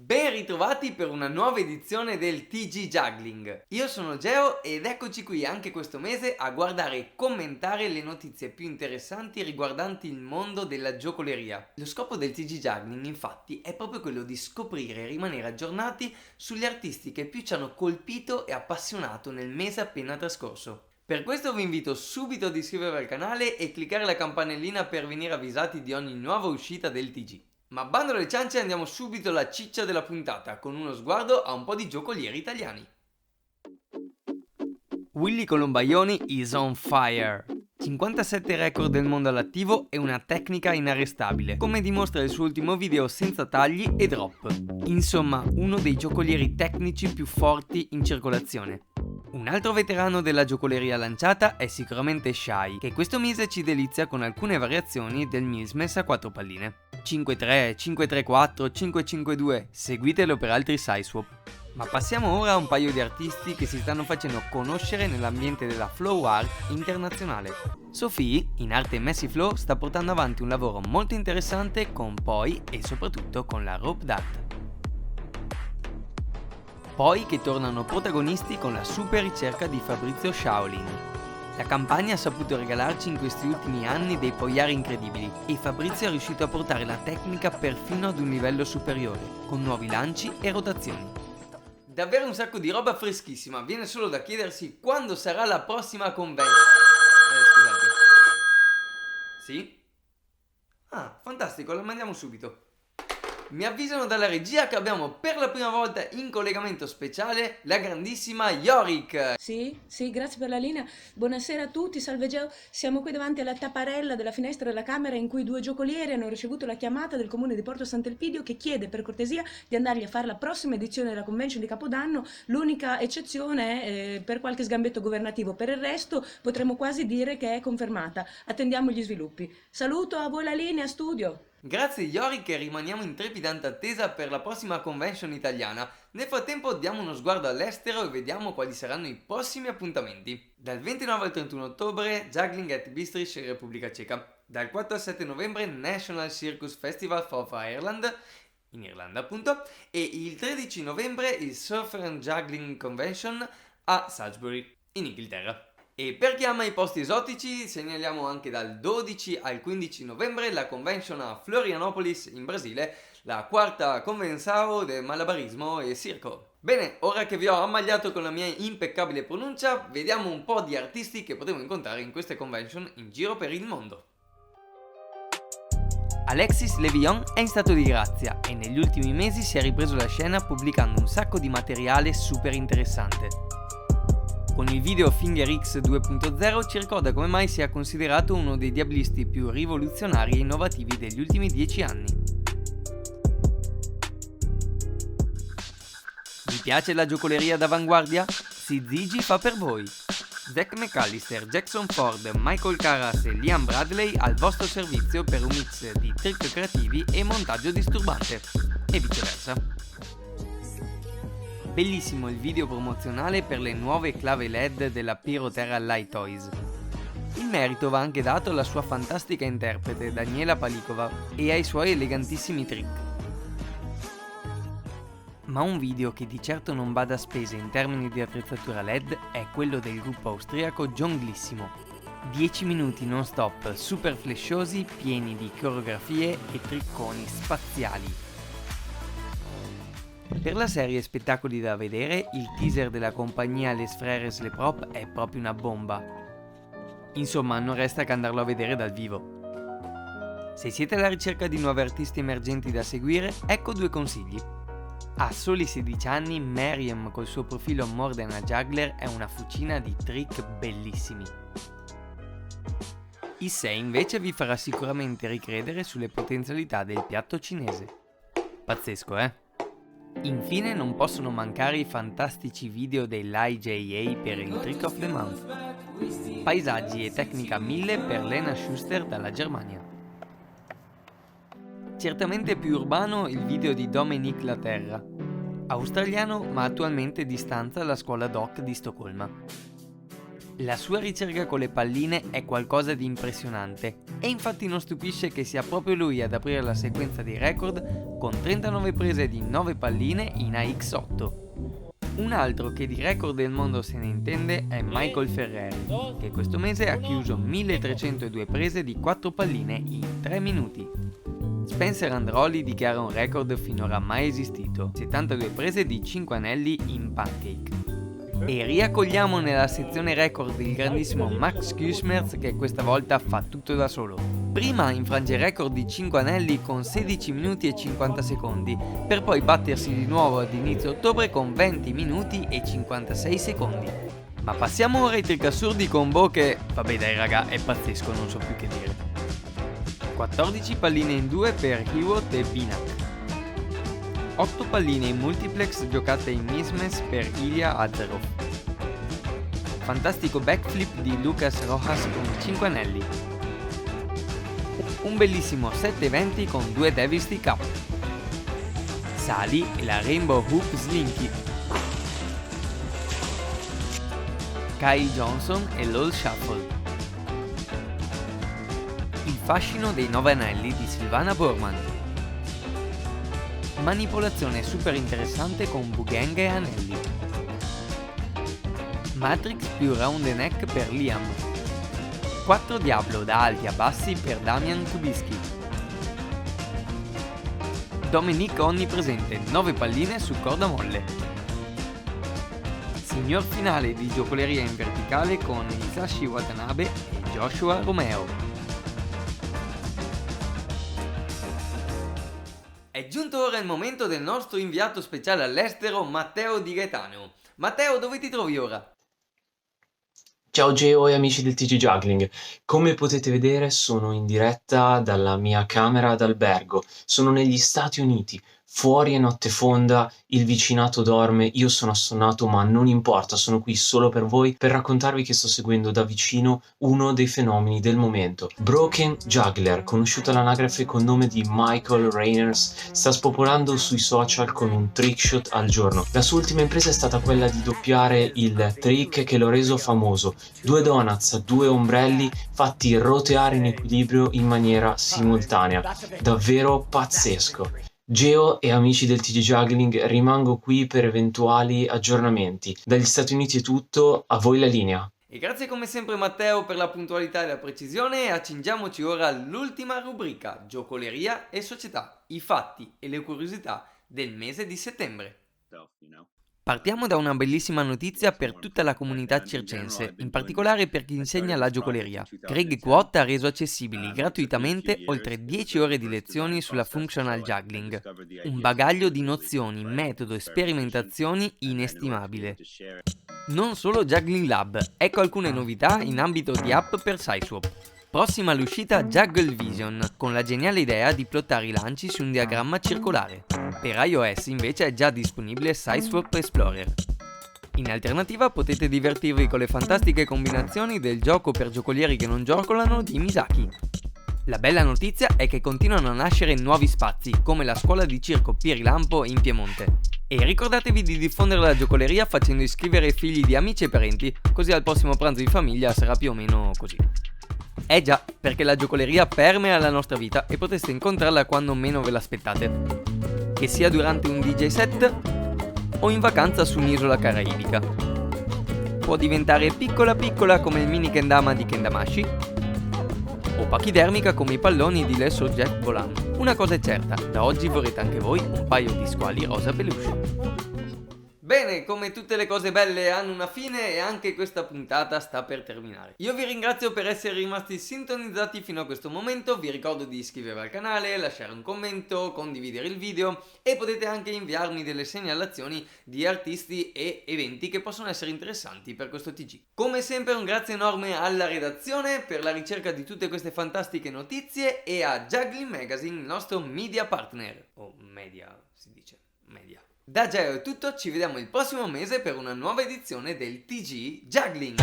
Ben ritrovati per una nuova edizione del TG Juggling. Io sono Geo ed eccoci qui anche questo mese a guardare e commentare le notizie più interessanti riguardanti il mondo della giocoleria. Lo scopo del TG Juggling infatti è proprio quello di scoprire e rimanere aggiornati sugli artisti che più ci hanno colpito e appassionato nel mese appena trascorso. Per questo vi invito subito ad iscrivervi al canale e cliccare la campanellina per venire avvisati di ogni nuova uscita del TG. Ma bando alle ciance, andiamo subito alla ciccia della puntata con uno sguardo a un po' di giocolieri italiani. Willy Colombaioni is on fire. 57 record del mondo all'attivo e una tecnica inarrestabile, come dimostra il suo ultimo video senza tagli e drop. Insomma, uno dei giocolieri tecnici più forti in circolazione. Un altro veterano della giocoleria lanciata è sicuramente Shy, che questo mese ci delizia con alcune variazioni del Mismes a 4 palline. 5-3, 5-3-4, 5-5-2, seguitelo per altri sideswap. Ma passiamo ora a un paio di artisti che si stanno facendo conoscere nell'ambiente della flow art internazionale. Sophie, in arte Messy Flow, sta portando avanti un lavoro molto interessante con Poi e soprattutto con la rope dart. Poi che tornano protagonisti con la super ricerca di Fabrizio Shaolin. La campagna ha saputo regalarci in questi ultimi anni dei poiari incredibili e Fabrizio è riuscito a portare la tecnica perfino ad un livello superiore, con nuovi lanci e rotazioni. Davvero un sacco di roba freschissima, viene solo da chiedersi quando sarà la prossima convention. Scusate. Sì? Ah, fantastico, la mandiamo subito. Mi avvisano dalla regia che abbiamo per la prima volta in collegamento speciale la grandissima Yorick. Sì, grazie per la linea. Buonasera a tutti, salve Geo. Siamo qui davanti alla tapparella della finestra della camera in cui due giocolieri hanno ricevuto la chiamata del comune di Porto Sant'Elpidio che chiede per cortesia di andargli a fare la prossima edizione della convention di Capodanno. L'unica eccezione è per qualche sgambetto governativo, per il resto potremmo quasi dire che è confermata. Attendiamo gli sviluppi. Saluto a voi la linea, studio. Grazie Yorick e rimaniamo in trepidante attesa per la prossima convention italiana. Nel frattempo diamo uno sguardo all'estero e vediamo quali saranno i prossimi appuntamenti. Dal 29 al 31 ottobre Juggling at Bistritz in Repubblica Ceca. Dal 4 al 7 novembre National Circus Festival of Ireland, in Irlanda appunto, e il 13 novembre il Surfer and Juggling Convention a Salisbury, in Inghilterra. E per chi ama i posti esotici segnaliamo anche dal 12 al 15 novembre la convention a Florianopolis in Brasile, la quarta convensao del malabarismo e circo. Bene, ora che vi ho ammagliato con la mia impeccabile pronuncia, vediamo un po' di artisti che potremo incontrare in queste convention in giro per il mondo. Alexis Levion è in stato di grazia e negli ultimi mesi si è ripreso la scena pubblicando un sacco di materiale super interessante. Con il video Finger X 2.0 ci ricorda come mai sia considerato uno dei diablisti più rivoluzionari e innovativi degli ultimi 10 anni. Vi piace la giocoleria d'avanguardia? Sizigi fa per voi! Zack McAllister, Jackson Ford, Michael Carras e Liam Bradley al vostro servizio per un mix di trick creativi e montaggio disturbante, e viceversa. Bellissimo il video promozionale per le nuove clave LED della Pyroterra Light Toys. Il merito va anche dato alla sua fantastica interprete Daniela Palikova e ai suoi elegantissimi trick. Ma un video che di certo non bada a spese in termini di attrezzatura LED è quello del gruppo austriaco Jonglissimo. 10 minuti non stop, super flashosi, pieni di coreografie e tricconi spaziali. Per la serie Spettacoli da vedere, il teaser della compagnia Les Frères Le Prop è proprio una bomba. Insomma, non resta che andarlo a vedere dal vivo. Se siete alla ricerca di nuovi artisti emergenti da seguire, ecco due consigli. A soli 16 anni, Meriem col suo profilo More Than a Juggler è una fucina di trick bellissimi. Issei invece vi farà sicuramente ricredere sulle potenzialità del piatto cinese. Pazzesco, eh? Infine non possono mancare i fantastici video dell'IJA per il Trick of the Month. Paesaggi e tecnica 1000 per Lena Schuster dalla Germania. Certamente più urbano il video di Dominic Laterra, australiano ma attualmente di stanza alla scuola doc di Stoccolma. La sua ricerca con le palline è qualcosa di impressionante e infatti non stupisce che sia proprio lui ad aprire la sequenza dei record con 39 prese di 9 palline in AX8. Un altro che di record del mondo se ne intende è Michael Ferreri, che questo mese ha chiuso 1302 prese di 4 palline in 3 minuti. Spencer Androli dichiara un record finora mai esistito, 72 prese di 5 anelli in pancake. E riaccogliamo nella sezione record il grandissimo Max Kussmerz che questa volta fa tutto da solo. Prima infrange il record di 5 anelli con 16 minuti e 50 secondi, per poi battersi di nuovo ad inizio ottobre con 20 minuti e 56 secondi. Ma passiamo ora ai trick assurdi con Bo che, vabbè dai raga, è pazzesco, non so più che dire. 14 palline in 2 per Hiwot e Binak. 8 palline in multiplex giocate in mismatch per Ilya Azarov. Fantastico backflip di Lucas Rojas con 5 anelli. Un bellissimo 720 con 2 Devil Stick Up. Sali e la Rainbow Hoop Slinky. Kyle Johnson e l'All Shuffle. Il fascino dei 9 anelli di Silvana Borman. Manipolazione super interessante con Bugeng e anelli. Matrix più round the neck per Liam. 4 Diablo da alti a bassi per Damian Kubisky. Dominic onnipresente, 9 palline su corda molle. Signor finale di giocoleria in verticale con Hisashi Watanabe e Joshua Romeo. È giunto ora il momento del nostro inviato speciale all'estero, Matteo Di Gaetano. Matteo, dove ti trovi ora? Ciao Geo e amici del TG Juggling, come potete vedere sono in diretta dalla mia camera d'albergo, sono negli Stati Uniti, fuori è notte fonda, il vicinato dorme, io sono assonnato ma non importa, sono qui solo per voi per raccontarvi che sto seguendo da vicino uno dei fenomeni del momento. Broken Juggler, conosciuto all'anagrafe col nome di Michael Rainers, sta spopolando sui social con un trickshot al giorno. La sua ultima impresa è stata quella di doppiare il trick che l'ho reso famoso. 2 donuts, 2 ombrelli fatti roteare in equilibrio in maniera simultanea. Davvero pazzesco. Geo e amici del TG Juggling, rimango qui per eventuali aggiornamenti. Dagli Stati Uniti è tutto, a voi la linea. E grazie come sempre Matteo per la puntualità e la precisione e accingiamoci ora all'ultima rubrica, giocoleria e società, i fatti e le curiosità del mese di settembre. Partiamo da una bellissima notizia per tutta la comunità circense, in particolare per chi insegna la giocoleria. Greg Quott ha reso accessibili gratuitamente oltre 10 ore di lezioni sulla functional juggling, un bagaglio di nozioni, metodo e sperimentazioni inestimabile. Non solo Juggling Lab, ecco alcune novità in ambito di app per SizeSwap. Prossima all'uscita Juggle Vision, con la geniale idea di plottare i lanci su un diagramma circolare. Per iOS invece è già disponibile SizeSwap Explorer. In alternativa potete divertirvi con le fantastiche combinazioni del gioco per giocolieri che non giocolano di Misaki. La bella notizia è che continuano a nascere nuovi spazi, come la scuola di circo Pierilampo in Piemonte. E ricordatevi di diffondere la giocoleria facendo iscrivere i figli di amici e parenti, così al prossimo pranzo di famiglia sarà più o meno così. Già, perché la giocoleria permea la nostra vita e potreste incontrarla quando meno ve l'aspettate. Che sia durante un DJ set o in vacanza su un'isola caraibica. Può diventare piccola piccola come il mini kendama di Kendamashi o pachidermica come i palloni di Les Jet Volant. Una cosa è certa, da oggi vorrete anche voi un paio di squali rosa peluche. Bene, come tutte le cose belle hanno una fine e anche questa puntata sta per terminare. Io vi ringrazio per essere rimasti sintonizzati fino a questo momento, vi ricordo di iscrivervi al canale, lasciare un commento, condividere il video e potete anche inviarmi delle segnalazioni di artisti e eventi che possono essere interessanti per questo TG. Come sempre un grazie enorme alla redazione per la ricerca di tutte queste fantastiche notizie e a Juggling Magazine, il nostro media partner, o media si dice, media. Da Geo è tutto, ci vediamo il prossimo mese per una nuova edizione del TG Juggling.